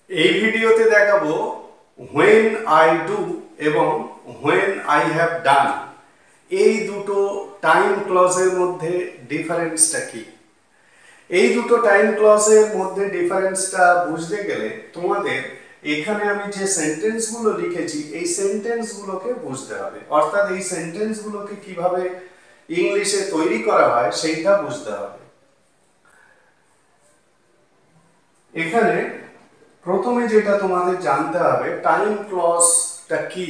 এই ভিডিওতে দেখাবো when I do এবং when I have done এই দুটো টাইম ক্লজের মধ্যে ডিফারেন্সটা কি। এই দুটো টাইম ক্লজের মধ্যে ডিফারেন্সটা বুঝতে গেলে তোমাদের এখানে আমি যে সেন্টেন্সগুলো লিখেছি এই সেন্টেন্সগুলোকে বুঝতে হবে, অর্থাৎ এই সেন্টেন্সগুলোকে কিভাবে ইংলিশে তৈরি করা হয় সেইটা বুঝতে হবে। এখানে প্রথমে যেটা তোমাদের জানতে হবে টাইম ক্লজটা কি।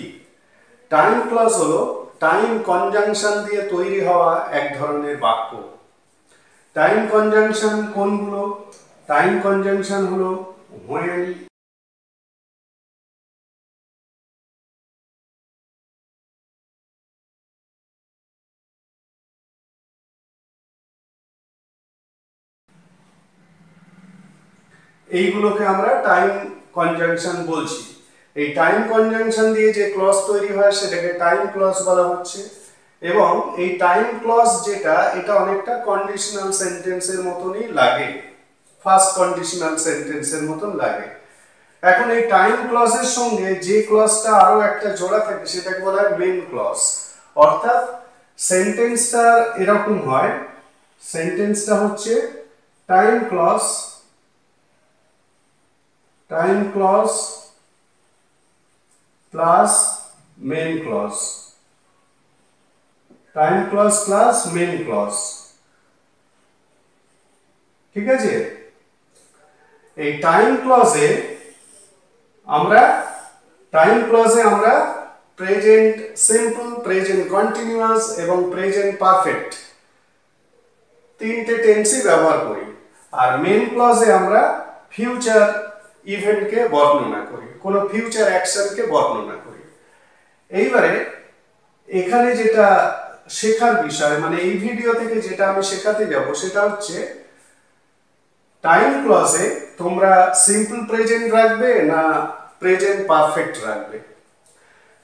টাইম ক্লজ হলো টাইম কনজাংশন দিয়ে তৈরি হওয়া এক ধরনের বাক্য। টাইম কনজাংশন কোনগুলো? টাইম কনজাংশন হলো when, এইগুলোকে আমরা টাইম কনজাংশন বলছি। এই টাইম কনজাংশন দিয়ে যে ক্লজ তৈরি হয় সেটাকে টাইম ক্লজ বলা হচ্ছে, এবং এই টাইম ক্লজ যেটা এটা অনেকটা কন্ডিশনাল সেন্টেন্সের মতনই লাগে, ফার্স্ট কন্ডিশনাল সেন্টেন্সের মতন লাগে। এখন এই টাইম ক্লজের সঙ্গে যে ক্লজটা আরো একটা জোড়া থাকে সেটাকে বলা হয় মেন ক্লজ। অর্থাৎ সেন্টেন্সটা এরকম হয়, সেন্টেন্সটা হচ্ছে time clause plus main clause, time clause plus main clause. ঠিক আছে, এই টাইম ক্লজে আমরা প্রেজেন্ট সিম্পল, প্রেজেন্ট কন্টিনিউয়াস এবং প্রেজেন্ট পারফেক্ট তিনটে টেন্সই ব্যবহার করি। আর মেন ক্লজে আমরা ফিউচার ইভেন্টকে বর্ণনা করি, কোনো ফিউচার অ্যাকশনকে বর্ণনা করি। এইবারে এখানে যেটা শেখার বিষয়, মানে এই ভিডিও থেকে যেটা আমি শেখাতে যাব সেটা হচ্ছে টাইম ক্লজে তোমরা সিম্পল প্রেজেন্ট রাখবে না প্রেজেন্ট পারফেক্ট রাখবে।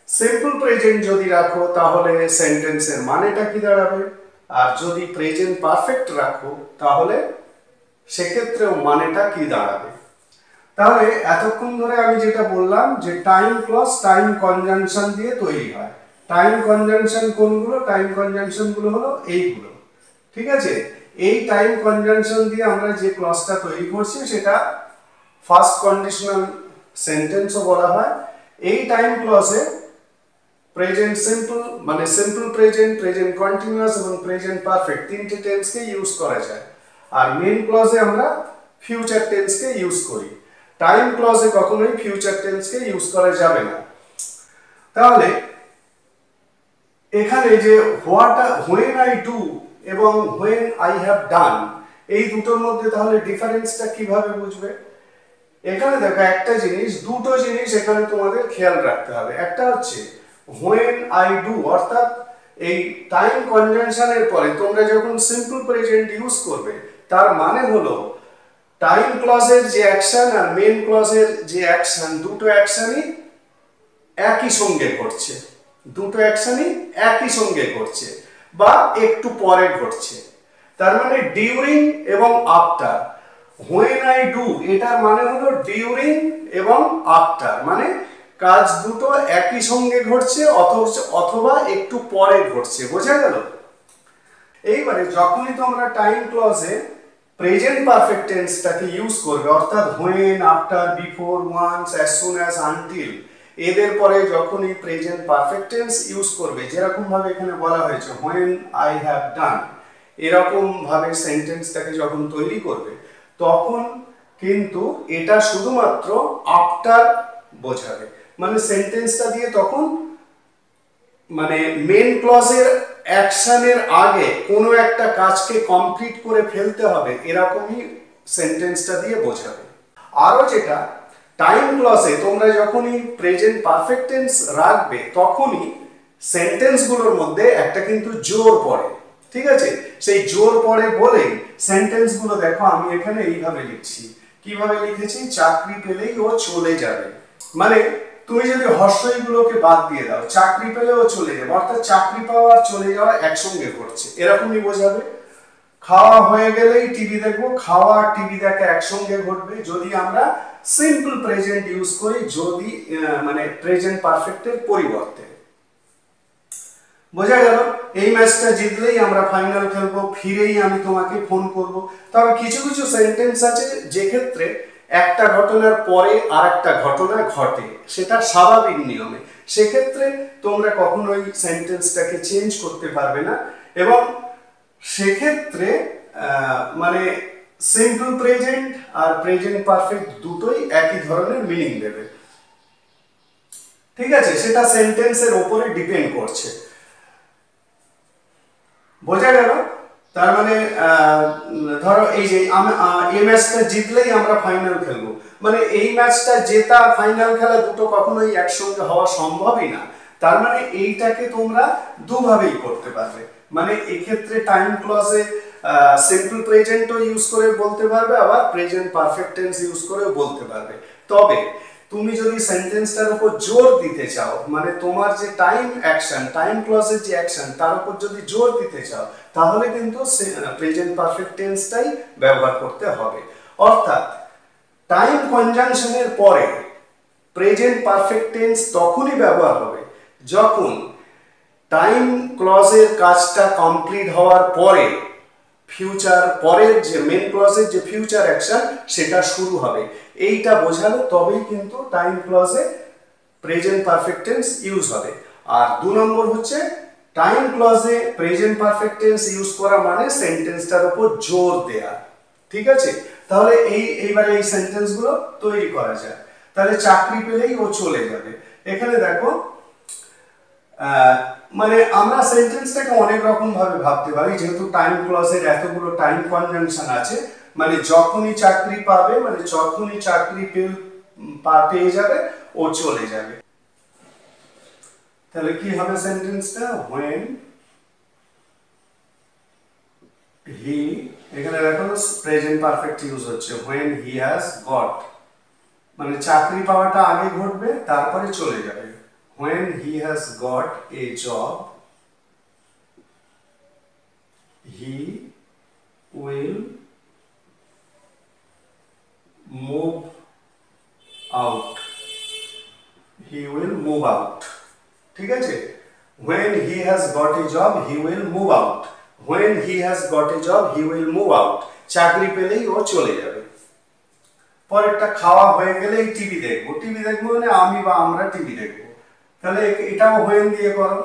সিম্পল প্রেজেন্ট যদি রাখো তাহলে সেন্টেন্সের মানেটা কি দাঁড়াবে, আর যদি প্রেজেন্ট পারফেক্ট রাখো তাহলে সেক্ষেত্রেও মানেটা কি দাঁড়াবে। তাহলে এতক্ষণ ধরে আমি যেটা বললাম যে টাইম ক্লজ টাইম কনজাংশন দিয়ে তৈরি হয়। টাইম কনজাংশন কোনগুলো? টাইম কনজাংশন গুলো হলো এইগুলো। ঠিক আছে, এই টাইম কনজাংশন দিয়ে আমরা যে ক্লজটা তৈরি করছি সেটা ফার্স্ট কন্ডিশনাল সেন্টেন্সও বলা হয়। এই টাইম ক্লজে প্রেজেন্ট সিম্পল মানে সিম্পল প্রেজেন্ট, প্রেজেন্ট কন্টিনিউয়াস এবং প্রেজেন্ট পারফেক্ট তিনটে টেন্সকে ইউজ করা যায়। আর মেন ক্লজে আমরা ফিউচার টেন্সকে ইউজ করি। টাইম ক্লজে কখনোই ফিউচার টেন্সকে ইউজ করা যাবে না। তাহলে এখানে যে when I do এবং when I have done এই দুটোর মধ্যে তাহলে ডিফারেন্সটা কিভাবে বুঝবে? এখানে দেখো একটা জিনিস, দুটো জিনিস এখানে তোমাদের খেয়াল রাখতে হবে। একটা হচ্ছে when I do, অর্থাৎ এই টাইম কনজাংশনের পরে তোমরা যখন সিম্পল প্রেজেন্ট ইউজ করবে তার মানে হলো টাইম ক্লজের যে অ্যাকশন আর মেন ক্লজের যে অ্যাকশন, দুটো অ্যাকশনই একই সঙ্গে ঘটছে, দুটো অ্যাকশনই একই সঙ্গে ঘটছে বা একটু পরে ঘটছে। তার মানে ডিউরিং এবং আফটার। when I do এটার মানে হলো ডিউরিং এবং আফটার, মানে কাজ দুটো একই সঙ্গে ঘটছে অথবা একটু পরে ঘটছে। বোঝা গেল? এইবারে যখনই তোমরা টাইম ক্লজে প্রেজেন্ট পারফেক্ট টেন্সটাকে ইউজ করবে, অর্থাৎ when, after, before, once, as soon as, until, এদের পরে যখনই প্রেজেন্ট পারফেক্ট টেন্স ইউজ করবে, যেরকম ভাবে এখানে বলা হয়েছে when I have done, এরকম ভাবে সেন্টেন্সটাকে যখন তৈরি করবে তখন কিন্তু এটা শুধুমাত্র আফটার বোঝাবে। মানে সেন্টেন্সটা দিয়ে তখন মানে মেন ক্লজের অ্যাকশনের আগে কোনো একটা কাজকে কমপ্লিট করে ফেলতে হবে, এরকমই সেন্টেন্সটা দিয়ে বোঝাবে। আরো যেটা টাইম ক্লজে তোমরা যখনই প্রেজেন্ট পারফেক্ট টেন্স রাখবে তখনই সেন্টেন্সগুলোর মধ্যে একটা কিন্তু জোর পড়ে। ঠিক আছে, সেই জোর পড়ে বলেই সেন্টেন্সগুলো দেখো আমি এখানে এইভাবে লিখছি। কিভাবে লিখেছি? চাকরি পেলেই ও চলে যাবে। মানে তুমি যদি হর্ষইগুলোকে বাদ দিয়ে দাও, চাকরি পেলে ও চলে যাবে, অর্থাৎ চাকরি পাওয়া আর চলে যাওয়া একসঙ্গে ঘটছে, এরকমই বোঝাবে। খাওয়া হয়ে গেলেই টিভি দেখবো, খাওয়া আর টিভি দেখা একসঙ্গে ঘটবে। যদি আমরা সিম্পল প্রেজেন্ট ইউজ করি যদি মানে প্রেজেন্ট পারফেক্টের পরিবর্তে। বোঝা গেল? এই ম্যাচটা জিতলেই আমরা ফাইনাল খেলবো, ফিরেই আমি তোমাকে ফোন করব। তবে কিছু কিছু সেন্টেন্স আছে যে ক্ষেত্রে একটা ঘটনার পরে আর একটা ঘটনা ঘটে, সেটা স্বাভাবিক নিয়মে, সেক্ষেত্রে তোমরা কখনোই সেন্টেন্সটাকে চেঞ্জ করতে পারবে না, এবং সেক্ষেত্রে মানে সিম্পল প্রেজেন্ট আর প্রেজেন্ট পারফেক্ট দুটোই একই ধরনের মিনিং দেবে। ঠিক আছে? সেটা সেন্টেন্সের উপরে ডিপেন্ড করছে। বোঝা গেল? তার মানে ধরো এই যে এই ম্যাচটা জিতলেই আমরা ফাইনাল খেলবো, মানে এই ম্যাচটা জেতা ফাইনাল খেলা দুটো কখনোই একসঙ্গে হওয়া সম্ভবই না। তার মানে এইটাকে তোমরা দুভাবেই করতে পারবে, মানে এক্ষেত্রে টাইম ক্লজে সিম্পল প্রেজেন্টও ইউজ করে বলতে পারবে, আবার প্রেজেন্ট পারফেক্ট টেন্স ইউজ করেও বলতে পারবে। তবে তুমি যদি সেন্টেন্সটার উপর জোর দিতে চাও, মানে তোমার যে টাইম অ্যাকশন, টাইম ক্লজের যে অ্যাকশন, তার উপর যদি জোর দিতে চাও, তাহলে কিন্তু প্রেজেন্ট পারফেক্ট টেন্সটাই ব্যবহার করতে হবে। অর্থাৎ টাইম কনজাংশনের পরে প্রেজেন্ট পারফেক্ট টেন্স তখনই ব্যবহার হবে যখন টাইম ক্লজের কাজটা কমপ্লিট হওয়ার পরে ফিউচার, পরের যে মেন ক্লজের যে ফিউচার অ্যাকশন সেটা শুরু হবে। এইটা বোঝালে তবেই কিন্তু টাইম ক্লজে প্রেজেন্ট পারফেক্ট টেন্স ইউজ হবে। আর 2 নম্বর হচ্ছে টাইম ক্লজে প্রেজেন্ট পারফেক্ট টেন্স ইউজ করা মানে সেন্টেন্সটার উপর জোর দেয়া। ঠিক আছে? তাহলে এইবারে এই সেন্টেন্সগুলো তৈরি করা যায়। তাহলে চাকরি পেলেই ও চলে যাবে। এখানে দেখো মানে আমরা সেন্টেন্সটাকে অনেক রকম ভাবে ভাবতে পারি, যেহেতু টাইম ক্লজের এতগুলো টাইম কনজাংশন আছে, মানে যখনই চাকরি পাবে, মানে যখনই চাকরি পেয়ে যাবে ও চলে যাবে। তাহলে কি হবে সেন্টেন্সটা? when he, এখানে দেখো প্রেজেন্ট পারফেক্ট ইউজ হচ্ছে, when he has got, মানে চাকরি পাওয়াটা আগে ঘটবে তারপরে চলে যাবে। when he has got a job he will move out, he will move out। ঠিক আছে? when he has got a job he will move out, when he has got a job he will move out, চাকরি পেলেই ও চলে যাবে। পরেরটা খাওয়া হয়ে গেলেই টিভি দেখবো, টিভি দেখবো মানে আমি বা আমরা টিভি দেখবো। তাহলে এটাও when দিয়ে করো।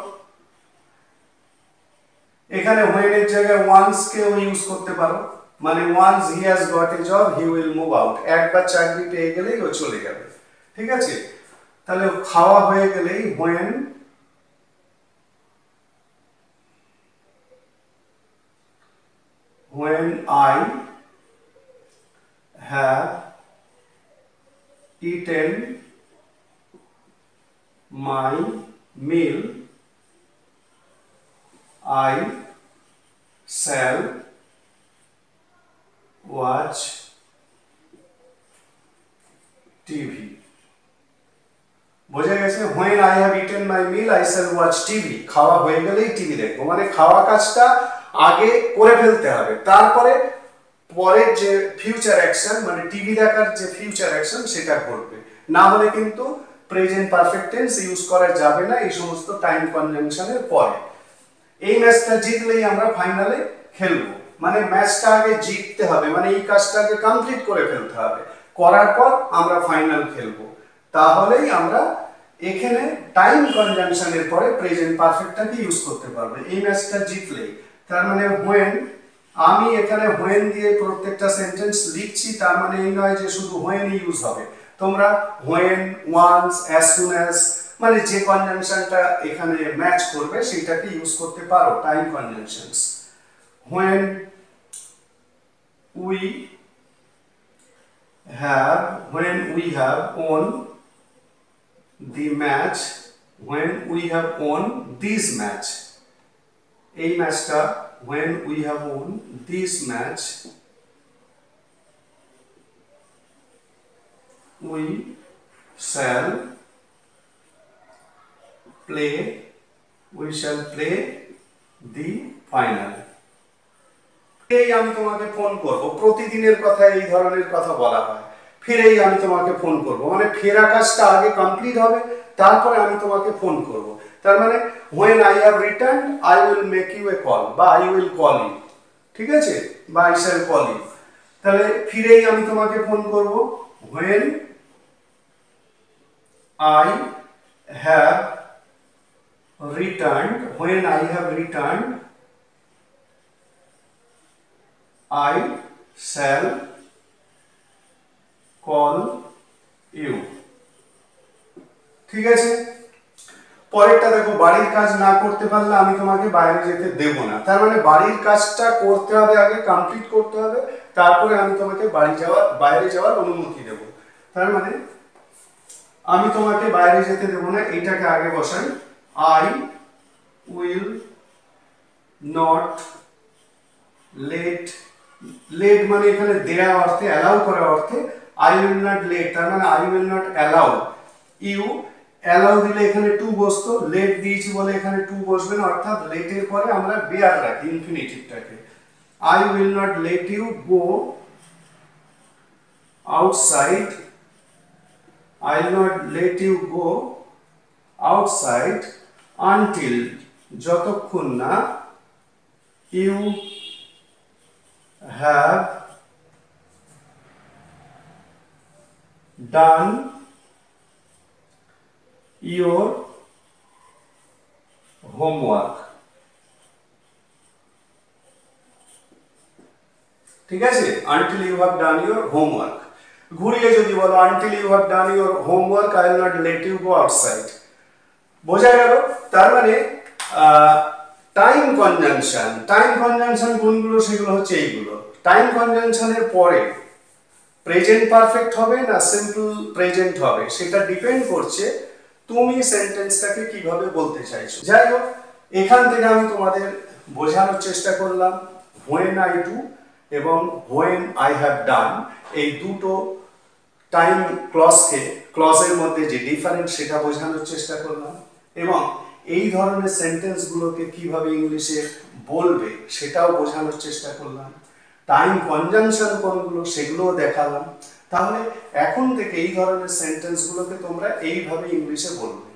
এখানে when এর জায়গায় once কেও ইউজ করতে পারো, মানে once he has got a job he will move out, একবার চাকরি পেয়ে গেলেই ও চলে যাবে। ঠিক আছে? তাহলে খাওয়া হয়ে গেলেই when I have eaten my meal I shall watch TV। বোঝা গেছে? when I have eaten my meal I shall watch TV, খাওয়া হয়ে গেলেই টিভি দেখবো, মানে খাওয়া কাজটা আগে করে ফেলতে হবে, তারপরে পরের যে ফিউচার অ্যাকশন, মানে টিভি দেখার যে ফিউচার অ্যাকশন সেটা ঘটবে। না হলে কিন্তু প্রেজেন্ট পারফেক্ট টেন্স ইউজ করা যাবে না এই সমস্ত টাইম কনজাংশনের পরে। এই ম্যাচটা জিতলেই আমরা ফাইনালে খেলবো, মানে ম্যাচটা আগে জিততে হবে, মানে এই কাজটাকে কমপ্লিট করে ফেলতে হবে, করার পর আমরা ফাইনাল খেলবো। তাহলেই আমরা এখানে টাইম কনজাংশনের পরে প্রেজেন্ট পারফেক্টটাকে ইউজ করতে পারবো এই ম্যাচটা জিতলেই। তার মানে when, আমি এখানে when দিয়ে প্রত্যেকটা সেন্টেন্স লিখছি, তার মানে এই নয় যে শুধু when ইউজ হবে। তোমরা when, once, as soon as, মানে যে কনজাংশনটা এখানে ম্যাচ করবে সেটাকে ইউজ করতে পারো time conjunctions. when we have won the match, when we have won this match, এই ম্যাচটা when we have won this match we shall play the final। এই আমি তোমাকে ফোন করব, প্রতিদিনের কথা এই ধরনের কথা বলা হয়। ফিরেই আমি তোমাকে ফোন করব, মানে ফেরা কাজটা আগে কমপ্লিট হবে, তারপরে আমি তোমাকে ফোন করব। তার মানে when I have returned I will make you a call বা I will call you, ঠিক আছে, বা I shall call you। তাহলে ফিরেই আমি তোমাকে ফোন করব, when I have returned, when I have returned I shall call you, ঠিক আছে। পরেরটা দেখো, বাড়ির কাজ না করতে পারলে আমি তোমাকে বাইরে যেতে দেব না। তার মানে বাড়ির কাজটা করতে হবে, আগে কমপ্লিট করতে হবে, তারপরে আমি তোমাকে বাইরে যাওয়ার অনুমতি দেব। তার মানে আমি তোমাকে বাইরে যেতে দেব না, এটাকে আগে বসাই, I will not late, late মানে এখানে দেয়া অর্থে, অ্যালাউ করা অর্থে, আই উইল নট লেট, তার মানে I will not allow you, allow দিলে এখানে টু বসতো, লেট দিয়েছি বলে এখানে টু বসবে না, অর্থাৎ লেটের পরে আমরা বেয়ার রাখি ইনফিনিটিভটাকে। I will not let you go outside, I will not let you go outside until, যতক্ষণ না you have done your homework, ঠিক আছে, until you have done your homework। ঘুরিয়ে যদি বলো, until you have done your homework I will not let you go outside, বোঝা গেল। তার মানে টাইম কনজাংশন কোনগুলো, সেগুলো হচ্ছে এইগুলো। টাইম কনজাংশনের পরে প্রেজেন্ট পারফেক্ট হবে না সিম্পল প্রেজেন্ট হবে, সেটা ডিপেন্ড করছে তুমি সেন্টেন্সটাকে কিভাবে বলতে চাইছো। যাই হোক, এখান থেকে আমি তোমাদের বোঝানোর চেষ্টা করলাম when I do এবং when I have done, এই দুটো টাইম ক্লজের মধ্যে যে ডিফারেন্স সেটা বোঝানোর চেষ্টা করলাম, এবং এই ধরনের সেন্টেন্সগুলোকে কিভাবে ইংলিশে বলবে সেটাও বোঝানোর চেষ্টা করলাম। টাইম কনজাংশন কোনগুলো সেগুলোও দেখালাম। তাহলে এখন থেকে এই ধরনের সেন্টেন্সগুলোকে তোমরা এইভাবে ইংলিশে বলবে।